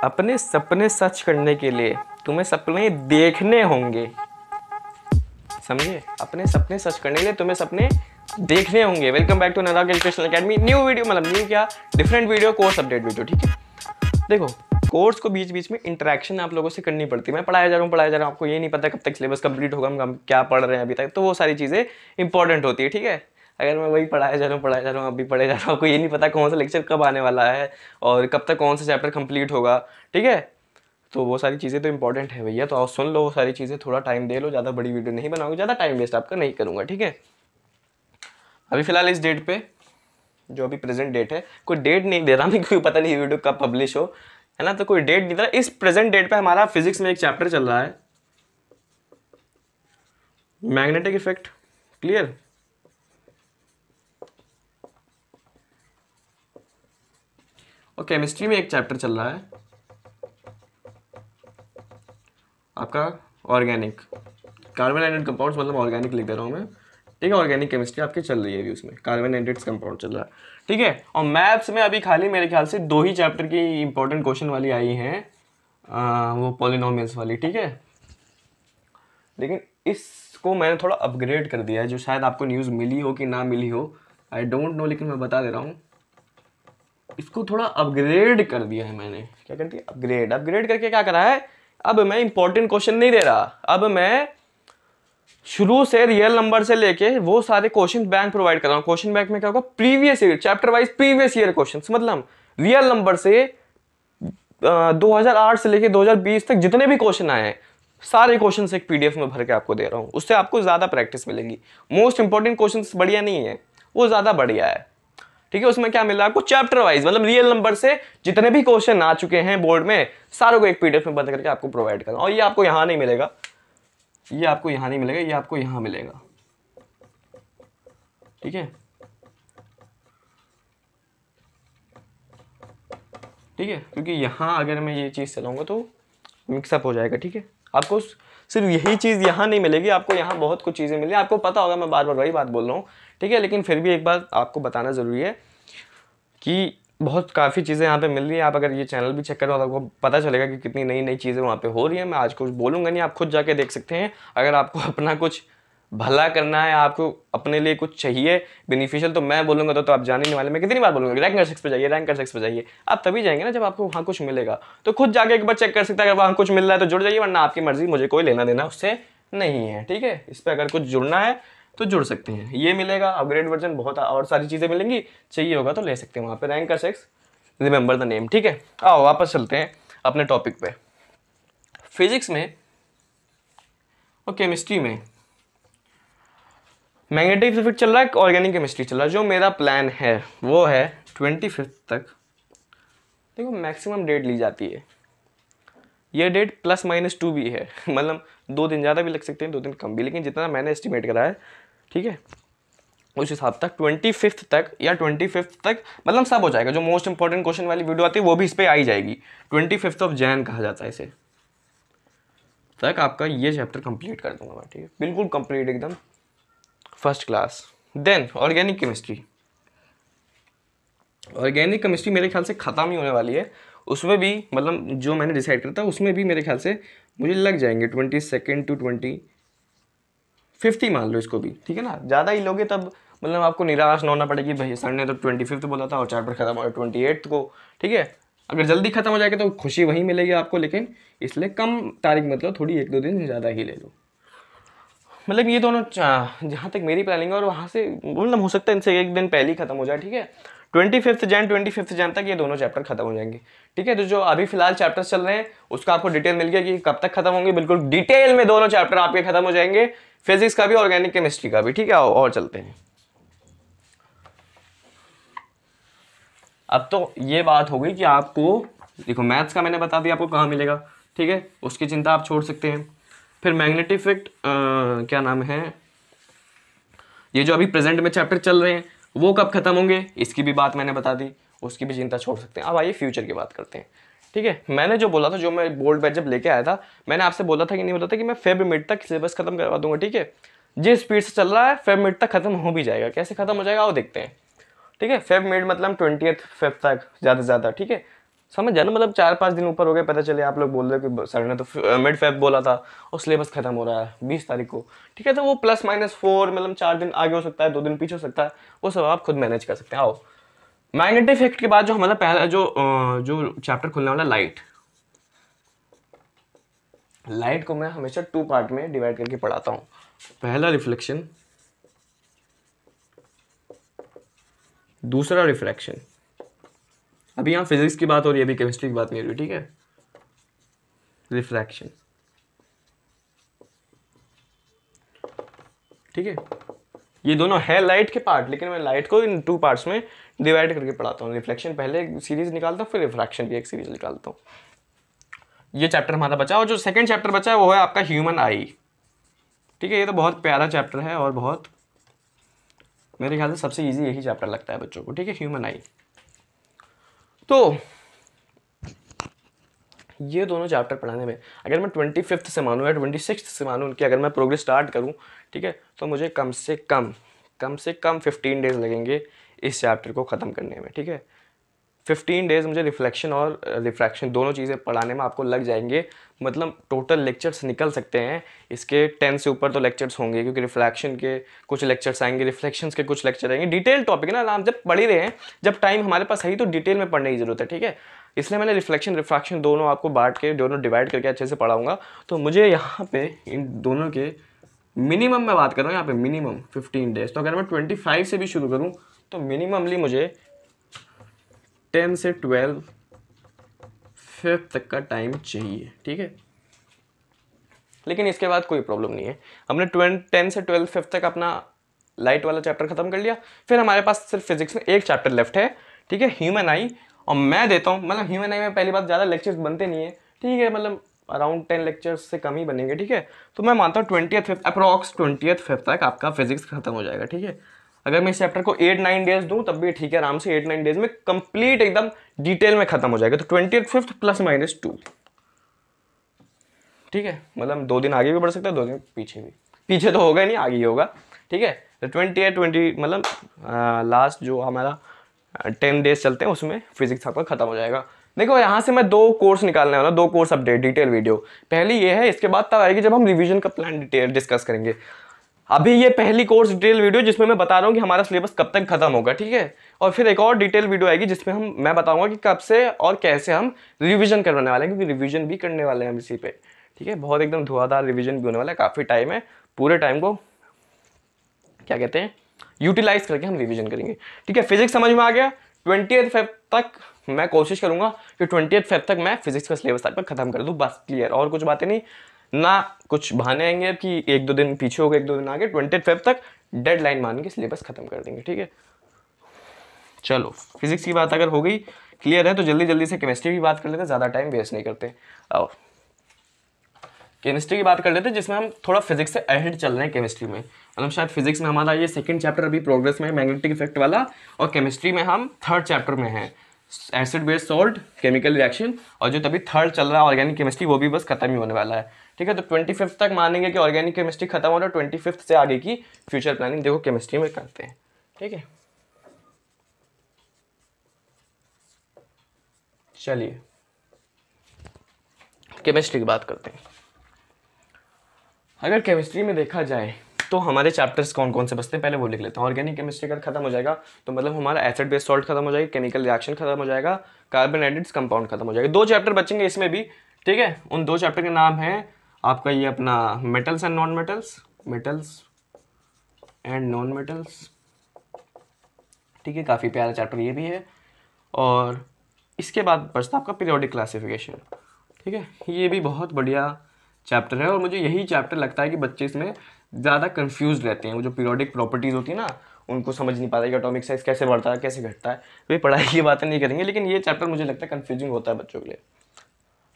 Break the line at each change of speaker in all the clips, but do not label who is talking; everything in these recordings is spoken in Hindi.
अपने सपने सच करने के लिए तुम्हें सपने देखने होंगे। समझिए, अपने सपने सच करने के लिए तुम्हें सपने देखने होंगे। Welcome back to Anurag Educational Academy. New video, मतलब न्यू क्या, different video, course update video. ठीक है, देखो कोर्स को बीच बीच में इंटरेक्शन आप लोगों से करनी पड़ती है। मैं पढ़ाया जा रहा हूँ, आपको ये नहीं पता कब तक सिलेबस कंप्लीट होगा, हम क्या पढ़ रहे हैं अभी तक, तो वो सारी चीज़ें इंपॉर्टेंट होती है। ठीक है, अगर मैं वही पढ़ाया जा रहा हूँ अभी पढ़े जा रहा हूँ, आपको ये नहीं पता कौन सा लेक्चर कब आने वाला है और कब तक कौन सा चैप्टर कंप्लीट होगा। ठीक है, तो वो सारी चीज़ें तो इंपॉर्टेंट है भैया, तो आप सुन लो वो सारी चीज़ें, थोड़ा टाइम दे लो, ज़्यादा बड़ी वीडियो नहीं बनाऊंगा, ज़्यादा टाइम वेस्ट आपका नहीं करूँगा। ठीक है, अभी फिलहाल इस डेट पे, जो अभी प्रेजेंट डेट है, कोई डेट नहीं दे रहा मैं क्योंकि पता नहीं वीडियो कब पब्लिश हो, है ना, तो कोई डेट नहीं दे रहा। इस प्रेजेंट डेट पे हमारा फिजिक्स में एक चैप्टर चल रहा है, मैग्नेटिक इफेक्ट। क्लियर, और केमिस्ट्री में एक चैप्टर चल रहा है आपका ऑर्गेनिक, कार्बन एंडेड कंपाउंड्स, मतलब ऑर्गेनिक लिख दे रहा हूँ मैं। ठीक है, ऑर्गेनिक केमिस्ट्री आपकी चल रही है अभी, उसमें कार्बन एंडेड कंपाउंड चल रहा है। ठीक है, और मैथ्स में अभी खाली मेरे ख्याल से 2 ही चैप्टर की इंपॉर्टेंट क्वेश्चन वाली आई हैं, वो पॉलिनोमियल्स वाली। ठीक है, लेकिन इसको मैंने थोड़ा अपग्रेड कर दिया है, जो शायद आपको न्यूज़ मिली हो कि ना मिली हो, आई डोंट नो, लेकिन मैं बता दे रहा हूँ, इसको थोड़ा अपग्रेड कर दिया है मैंने। क्या कर दिया? अपग्रेड। अपग्रेड करके क्या करा है, अब मैं इंपॉर्टेंट क्वेश्चन नहीं दे रहा, अब मैं शुरू से रियल नंबर से लेके वो सारे क्वेश्चन बैंक प्रोवाइड कर रहा हूँ। क्वेश्चन बैंक में क्या होगा, previous year, chapter wise previous year questions, मतलब रियल नंबर से 2008 से लेके 2020 तक जितने भी क्वेश्चन आए हैं, सारे क्वेश्चन एक पीडीएफ में भर के आपको दे रहा हूँ। उससे आपको ज्यादा प्रैक्टिस मिलेगी। मोस्ट इंपॉर्टेंट क्वेश्चन बढ़िया नहीं है, वो ज्यादा बढ़िया है। ठीक है, उसमें क्या मिल रहा है आपको, चैप्टर वाइज, मतलब रियल नंबर से जितने भी क्वेश्चन आ चुके हैं बोर्ड में, सारों को एक पीडीएफ में बंद करके आपको प्रोवाइड करना। और ये आपको यहां नहीं मिलेगा, ये आपको यहां नहीं मिलेगा, ये आपको यहां मिलेगा। ठीक है, ठीक है, क्योंकि यहां अगर मैं ये चीज चलाऊंगा तो मिक्सअप हो जाएगा। ठीक है, आपको सिर्फ यही चीज यहां नहीं मिलेगी, आपको यहां बहुत कुछ चीजें मिली, आपको पता होगा, मैं बार बार वही बात बोल रहा हूँ। ठीक है, लेकिन फिर भी एक बार आपको बताना जरूरी है कि बहुत काफ़ी चीज़ें यहाँ पे मिल रही है। आप अगर ये चैनल भी चेक करो तो आपको पता चलेगा कि कितनी नई नई चीज़ें वहाँ पे हो रही है। मैं आज कुछ बोलूँगा नहीं, आप खुद जाके देख सकते हैं। अगर आपको अपना कुछ भला करना है, आपको अपने लिए कुछ चाहिए बेनिफिशियल, तो मैं बोलूँगा तो आप जाने नहीं वाले। मैं कितनी बार बोलूँगा रैंकर 6 पे जाइए, रैंकर 6 पे जाइए। आप तभी जाएंगे ना जब आपको वहाँ कुछ मिलेगा, तो खुद जाके एक बार चेक कर सकते हैं। अगर वहाँ कुछ मिल रहा है तो जुड़ जाइए, वरना आपकी मर्जी, मुझे कोई लेना देना उससे नहीं है। ठीक है, इस पर अगर कुछ जुड़ना है तो जुड़ सकते हैं, ये मिलेगा अपग्रेड वर्जन, बहुत और सारी चीज़ें मिलेंगी, चाहिए होगा तो ले सकते हैं वहाँ पे, रैंकर 6, रिमेंबर द नेम। ठीक है, आओ वापस चलते हैं अपने टॉपिक पे। फिजिक्स में और केमिस्ट्री में मैग्नेटिक इफेक्ट चल रहा है, ऑर्गेनिक केमिस्ट्री चल रहा है। जो मेरा प्लान है वो है 25 तक, देखो मैक्सिमम डेट ली जाती है, ये डेट +-2 भी है मतलब 2 दिन ज़्यादा भी लग सकते हैं, 2 दिन कम भी, लेकिन जितना मैंने एस्टिमेट करा है, ठीक है, उस हिसाब तक 25 तक या 25 तक मतलब सब हो जाएगा। जो मोस्ट इंपॉर्टेंट क्वेश्चन वाली वीडियो आती है वो भी इस पर आई जाएगी। 25 जैन कहा जाता है इसे, तक आपका ये चैप्टर कंप्लीट कर दूंगा मैं। ठीक है, बिल्कुल कंप्लीट, एकदम first class. Then organic chemistry, organic chemistry मेरे ख्याल से ख़त्म ही होने वाली है। उसमें भी मतलब जो मैंने डिसाइड करा था उसमें भी मेरे ख्याल से मुझे लग जाएंगे 22 टू 25 मान लो इसको भी। ठीक है ना, ज़्यादा ही लोगे तब मतलब आपको निराश ना होना पड़ेगी, भाई सर ने तो 25 बोला था और चैप्टर खत्म हो 28 को। ठीक है, अगर जल्दी खत्म हो जाएगा तो खुशी वही मिलेगी आपको, लेकिन इसलिए कम तारीख मतलब थोड़ी 1-2 दिन ज़्यादा ही ले लो। मतलब ये दोनों जहाँ तक मेरी प्लानिंग है, और वहाँ से मतलब हो सकता है इनसे 1 दिन पहले ही खत्म हो जाए। ठीक है, 25 जैन तक ये दोनों चैप्टर खत्म हो जाएंगे। ठीक है, तो जो अभी फिलहाल चैप्टर्स चल रहे हैं उसका आपको डिटेल मिल गया कि कब तक खत्म होंगे, बिल्कुल डिटेल में दोनों चैप्टर आपके खत्म हो जाएंगे, फिजिक्स का भी, ऑर्गेनिक केमिस्ट्री का भी। ठीक है, और चलते हैं। अब तो ये बात हो गई कि आपको देखो मैथ्स का मैंने बता दिया आपको कहाँ मिलेगा। ठीक है, उसकी चिंता आप छोड़ सकते हैं। फिर मैग्नेटिक इफेक्ट, क्या नाम है, ये जो अभी प्रेजेंट में चैप्टर चल रहे हैं वो कब खत्म होंगे, इसकी भी बात मैंने बता दी, उसकी भी चिंता छोड़ सकते हैं। अब आइए फ्यूचर की बात करते हैं। ठीक है, मैंने जो बोला था, जो मैं बोर्ड बैच जब लेके आया था, मैंने आपसे बोला था कि नहीं बोला था कि मैं फेब मिड तक सिलेबस खत्म करवा दूंगा। ठीक है, जिस स्पीड से चल रहा है फेब मिड तक खत्म हो भी जाएगा। कैसे खत्म हो जाएगा वो देखते हैं। ठीक है, फेब मिड मतलब 20 फेब तक ज़्यादा से ज़्यादा। ठीक है, समझ जाए ना, मतलब 4-5 दिन ऊपर हो गए, पता चले आप लोग बोल रहे हो कि सर ने तो मिड फेब बोला था और सिलेबस खत्म हो रहा है 20 तारीख को, ठीक है, तो वो +-4 मतलब 4 दिन आगे हो सकता है, 2 दिन पीछे हो सकता है, वो सब आप खुद मैनेज कर सकते हैं। आओ मैग्नेटिक इफेक्ट के बाद जो हमारा पहला जो चैप्टर खुलने वाला लाइट, लाइट को मैं हमेशा 2 पार्ट में डिवाइड करके पढ़ाता हूँ। पहला रिफ्लेक्शन, दूसरा रिफ्रैक्शन। अभी यहाँ फिजिक्स की बात हो रही है, अभी केमिस्ट्री की बात नहीं हो रही, ठीक है। रिफ्रैक्शन, ठीक है, ये दोनों है लाइट के पार्ट, लेकिन मैं लाइट को इन 2 पार्ट्स में डिवाइड करके पढ़ाता हूँ। रिफ्लेक्शन पहले एक सीरीज निकालता हूँ, फिर रिफ्रैक्शन की एक सीरीज निकालता हूँ। ये चैप्टर हमारा बचा, और जो सेकंड चैप्टर बचा है वो है आपका ह्यूमन आई, ठीक है। ये तो बहुत प्यारा चैप्टर है और बहुत, मेरे ख्याल से सबसे इजी यही चैप्टर लगता है बच्चों को, ठीक है, ह्यूमन आई। तो ये दोनों चैप्टर पढ़ाने में अगर मैं 25th से मानूँ या 26th से मानूँ कि अगर मैं प्रोग्रेस स्टार्ट करूँ, ठीक है, तो मुझे कम से कम 15 डेज लगेंगे इस चैप्टर को ख़त्म करने में, ठीक है। 15 डेज मुझे रिफ्लेक्शन और रिफ्रैक्शन दोनों चीज़ें पढ़ाने में आपको लग जाएंगे। मतलब टोटल लेक्चर्स निकल सकते हैं इसके 10 से ऊपर तो लेक्चर्स होंगे, क्योंकि रिफ्लेक्शन के कुछ लेक्चर्स आएंगे, रिफ्लेक्शंस के कुछ लेक्चर आएंगे। डिटेल टॉपिक ना, हम जब पढ़ ही रहे हैं, जब टाइम हमारे पास है तो डिटेल में पढ़ने की जरूरत है, ठीक है। इसलिए मैंने रिफ्लेक्शन रिफ्रैक्शन दोनों आपको बांट के, दोनों डिवाइड करके अच्छे से पढ़ाऊंगा। तो मुझे यहाँ पे इन दोनों के मिनिमम मैं बात कर रहा हूँ यहाँ पे, मिनिमम 15 डेज। तो अगर मैं 25 से भी शुरू करूँ तो मिनिममली मुझे 10 से 12 5th तक का टाइम चाहिए, ठीक है। लेकिन इसके बाद कोई प्रॉब्लम नहीं है। हमने 10 से 12 5th तक अपना लाइट वाला चैप्टर खत्म कर लिया, फिर हमारे पास सिर्फ फिजिक्स में एक चैप्टर लेफ्ट है, ठीक है, ह्यूमन आई। और मैं देता हूँ, मतलब ह्यूमन आई में पहली बात ज़्यादा लेक्चर्स बनते नहीं है, ठीक है, मतलब अराउंड 10 लेक्चर्स से कम ही बनेंगे, ठीक है। तो मैं मानता हूँ 20th 5th approx 20th 5th तक आपका फिजिक्स खत्म हो जाएगा, ठीक है। अगर मैं इस चैप्टर को 8-9 डेज दूं तब भी ठीक है, आराम से 8-9 डेज में कंप्लीट एकदम डिटेल में खत्म हो जाएगा। तो 20th 5th +-2, ठीक है, मतलब 2 दिन आगे भी बढ़ सकता है, 2 दिन पीछे भी, पीछे तो होगा नहीं, आगे ही होगा, ठीक है। तो 20 मतलब लास्ट जो हमारा 10 डेज चलते हैं उसमें फिजिक्स आपका खत्म हो जाएगा। देखो यहाँ से मैं 2 कोर्स निकालने वाला, 2 कोर्स अपडेट डिटेल वीडियो। पहली ये है, इसके बाद तब आएगी जब हम रिवीजन का प्लान डिटेल डिस्कस करेंगे। अभी ये पहली कोर्स डिटेल वीडियो जिसमें मैं बता रहा हूँ कि हमारा सिलेबस कब तक खत्म होगा, ठीक है। और फिर एक और डिटेल वीडियो आएगी जिसमें मैं बताऊंगा कि कब से और कैसे हम रिवीजन करने वाले हैं, क्योंकि रिवीजन भी करने वाले हैं हम इसी पे, ठीक है। बहुत एकदम धुआंधार रिवीजन भी होने वाला है, काफ़ी टाइम है, पूरे टाइम को क्या कहते हैं यूटिलाइज करके हम रिवीजन करेंगे, ठीक है। फिजिक्स समझ में आ गया। 20th Feb तक मैं कोशिश करूंगा कि 20th Feb तक मैं फिजिक्स का सिलेबस तक खत्म कर दूं, बस क्लियर, और कुछ बातें नहीं, ना कुछ बहाने आएंगे कि 1-2 दिन पीछे हो गए, 1-2 दिन आगे। 20th Feb तक डेडलाइन मान के सिलेबस खत्म कर देंगे, ठीक है। चलो फिजिक्स की बात अगर हो गई क्लियर है, तो जल्दी जल्दी से केमिस्ट्री की बात कर लेते हैं, ज़्यादा टाइम वेस्ट नहीं करते। आओ केमिस्ट्री की बात कर लेते हैं, जिसमें हम थोड़ा फिजिक्स से अहेड चल रहे हैं केमिस्ट्री में। मतलब शायद फिजिक्स में हमारा ये सेकंड चैप्टर अभी प्रोग्रेस में है, मैग्नेटिक इफेक्ट वाला, और केमिस्ट्री में हम 3rd चैप्टर में हैं, acid base salt chemical reaction. और जो तभी 3rd चल रहा है ऑर्गेनिक केमिस्ट्री, वो भी बस खत्म ही होने वाला है, ठीक है। तो 25th तक मानेंगे कि ऑर्गेनिक केमिस्ट्री खत्म हो रहा है, 25th से आगे की फ्यूचर प्लानिंग देखो केमिस्ट्री में करते हैं, ठीक है। चलिए केमिस्ट्री की बात करते हैं। अगर केमिस्ट्री में देखा जाए तो हमारे चैप्टर्स कौन कौन से बचते हैं, पहले वो लिख लेता हूँ। ऑर्गेनिक केमिस्ट्री अगर खत्म हो जाएगा तो मतलब हमारा एसिड बेस सॉल्ट खत्म हो जाएगी, केमिकल रिएक्शन खत्म हो जाएगा, कार्बोनेटेड्स कंपाउंड खत्म हो जाएगा। 2 चैप्टर बचेंगे इसमें भी, ठीक है। उन 2 चैप्टर के नाम है आपका ये अपना metals and non metals, metals and non metals, ठीक है, काफ़ी प्यारा चैप्टर ये भी है। और इसके बाद बचता आपका पीरियोडिक क्लासिफिकेशन, ठीक है, ये भी बहुत बढ़िया चैप्टर है। और मुझे यही चैप्टर लगता है कि बच्चे इसमें ज़्यादा कंफ्यूज रहते हैं। वो जो पीरियोडिक प्रॉपर्टीज़ होती है ना, उनको समझ नहीं पाता कि एटॉमिक साइज कैसे बढ़ता है कैसे घटता है। वे पढ़ाई की बातें नहीं करेंगे, लेकिन ये चैप्टर मुझे लगता है कंफ्यूजिंग होता है बच्चों के लिए,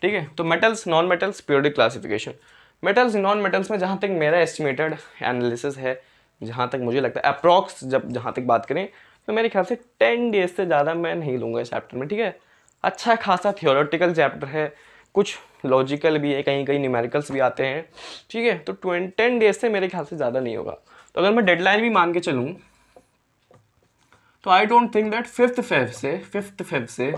ठीक है। तो metals non metals periodic classification. Metals non metals में जहाँ तक मेरा एस्टिमेटेड एनालिसिस है, जहाँ तक मुझे लगता है अप्रॉक्स, जहाँ तक बात करें तो मेरे ख्याल से 10 डेज से ज़्यादा मैं नहीं लूँगा इस चैप्टर में, ठीक है। अच्छा खासा थियोरेटिकल चैप्टर है, कुछ लॉजिकल भी है, कहीं कहीं न्यूमेरिकल्स भी आते हैं, ठीक है। तो 10 डेज से मेरे ख्याल से ज़्यादा नहीं होगा। तो अगर मैं डेडलाइन भी मान के चलूँ तो I don't think that 5th Feb से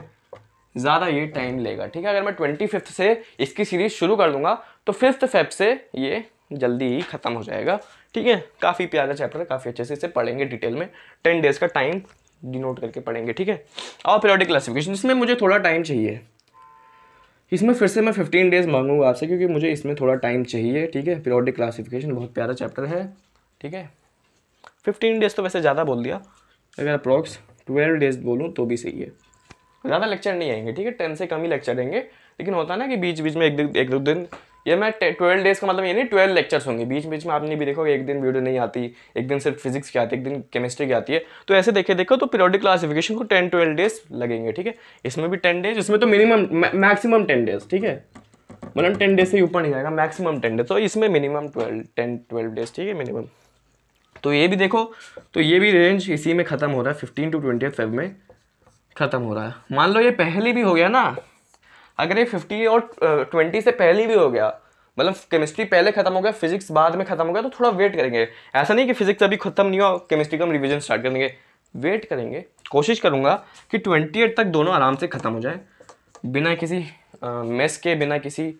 ज़्यादा ये टाइम लेगा, ठीक है। अगर मैं 25 से इसकी सीरीज शुरू कर दूंगा तो 5 फेब से ये जल्दी ही ख़त्म हो जाएगा, ठीक है। काफ़ी प्यारा चैप्टर है, काफ़ी अच्छे से इसे पढ़ेंगे डिटेल में, 10 डेज़ का टाइम डिनोट करके पढ़ेंगे, ठीक है। और पीरियोडिक क्लासिफिकेशन, इसमें मुझे थोड़ा टाइम चाहिए, इसमें फिर से मैं 15 डेज़ मांगूंगा आपसे, क्योंकि मुझे इसमें थोड़ा टाइम चाहिए, ठीक है। पीरियोडिक क्लासिफिकेशन बहुत प्यारा चैप्टर है, ठीक है। 15 डेज़ तो वैसे ज़्यादा बोल दिया, अगर अप्रॉक्स 12 डेज़ बोलूँ तो भी सही है। ज़्यादा लेक्चर नहीं आएंगे, ठीक है, 10 से कम ही लेक्चर आएंगे, लेकिन होता है ना कि बीच बीच में एक दो दिन, ये मैं 12 डेज़ का मतलब ये नहीं 12 लेक्चर्स होंगे, बीच बीच में आपने भी देखो एक दिन वीडियो नहीं आती, एक दिन सिर्फ फिजिक्स की आती है, एक दिन केमिस्ट्री की आती है, तो ऐसे देखो तो पीरियोडिक क्लासिफिकेशन को 10-12 डेज़ लगेंगे, ठीक है। इसमें भी 10 डेज, इसमें तो मिनिमम मैक्सिमम 10 डेज़, ठीक है, मतलब 10 डेज से ऊपर नहीं जाएगा, मैक्सिमम 10 डेज, तो इसमें मिनिमम 10-12 डेज, ठीक है, मिनिमम। तो ये भी देखो, तो ये भी रेंज इसी में ख़त्म हो रहा है, 15 to 20 फेब में ख़त्म हो रहा है। मान लो ये पहले भी हो गया ना, अगर ये 50 और 20 से पहले भी हो गया, मतलब केमिस्ट्री पहले खत्म हो गया, फिजिक्स बाद में खत्म हो गया, तो थोड़ा वेट करेंगे। ऐसा नहीं कि फिजिक्स अभी खत्म नहीं हो केमिस्ट्री का हम रिवीजन स्टार्ट करेंगे, वेट करेंगे। कोशिश करूंगा कि 28 तक दोनों आराम से खत्म हो जाए, बिना किसी मेस के, बिना किसी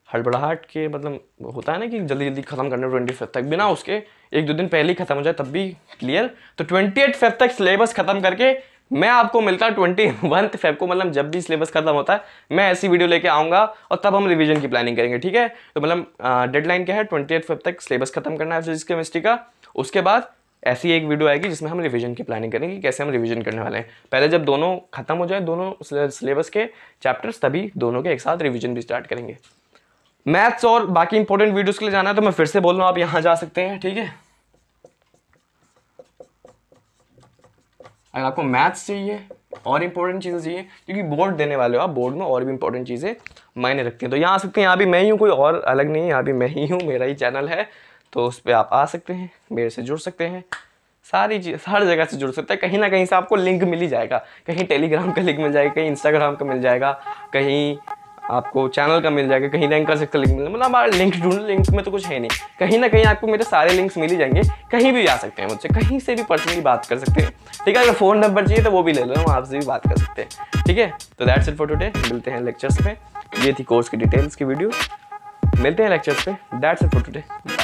हड़बड़ाहट के, मतलब होता है ना कि जल्दी जल्दी खत्म करने 25 तक, बिना उसके 1-2 दिन पहले ही खत्म हो जाए तब भी क्लियर। तो 28 फेब तक सिलेबस खत्म करके मैं आपको मिलता 21 फेब को, मतलब जब भी सिलेबस खत्म होता है मैं ऐसी वीडियो लेके आऊँगा और तब हम रिवीजन की प्लानिंग करेंगे, ठीक है। तो मतलब डेडलाइन क्या है, 28 फेब तक सिलेबस खत्म करना है फिजिक्स केमिस्ट्री का। उसके बाद ऐसी एक वीडियो आएगी जिसमें हम रिवीजन की प्लानिंग करेंगे, कैसे हम रिवीजन करने वाले हैं। पहले जब दोनों खत्म हो जाए, दोनों सिलेबस के चैप्टर्स, तभी दोनों के एक साथ रिवीजन भी स्टार्ट करेंगे। मैथ्स और बाकी इंपॉर्टेंट वीडियोस के लिए जाना है तो मैं फिर से बोल रहा हूँ, आप यहाँ जा सकते हैं, ठीक है। अगर आपको मैथ्स चाहिए और इंपॉर्टेंट चीज़ें चाहिए, क्योंकि बोर्ड देने वाले हो आप, बोर्ड में और भी इंपॉर्टेंट चीज़ें मायने रखती हैं, तो यहाँ आ सकते हैं। यहाँ भी मैं ही हूँ, कोई और अलग नहीं है, यहाँ भी मैं ही हूँ, मेरा ही चैनल है, तो उस पर आप आ सकते हैं, मेरे से जुड़ सकते हैं, सारी चीज़ हर जगह से जुड़ सकते हैं। कहीं ना कहीं से आपको लिंक मिल ही जाएगा, कहीं टेलीग्राम का लिंक मिल जाएगा, कहीं इंस्टाग्राम का मिल जाएगा, कहीं आपको चैनल का मिल जाएगा, कहीं रैंक कर सकते लिंक मिल, मतलब आप लिंक ढूंढ, लिंक में तो कुछ है नहीं, कहीं ना कहीं आपको मेरे सारे लिंक्स मिल ही जाएंगे। कहीं भी आ सकते हैं मुझसे, कहीं से भी पर्सनली बात कर सकते हैं, ठीक है। अगर फ़ोन नंबर चाहिए तो वो भी ले लो, हम आपसे भी बात कर सकते हैं, ठीक है। तो दैट्स इट फॉर टुडे, मिलते हैं लेक्चर्स में। ये थी कोर्स की डिटेल्स की वीडियो, मिलते हैं लेक्चर्स पे। That's it for today.